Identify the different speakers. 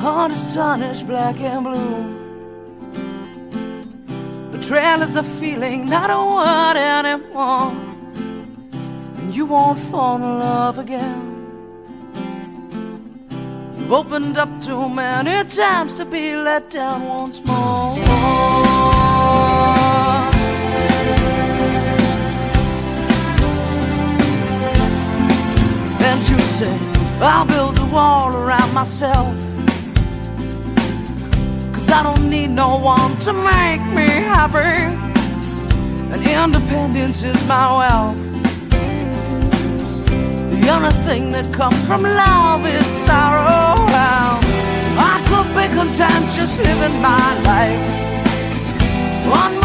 Speaker 1: heart is tarnished black and blue. Betrayal is a feeling, not a word anymore. And you won't fall in love again. You've opened up too many times to be let down once more. And you say, I'll build a wall around myself, 'cause I don't need no one to make me happy, and independence is my wealth. The only thing that comes from love is sorrow. I could be content just living my life, one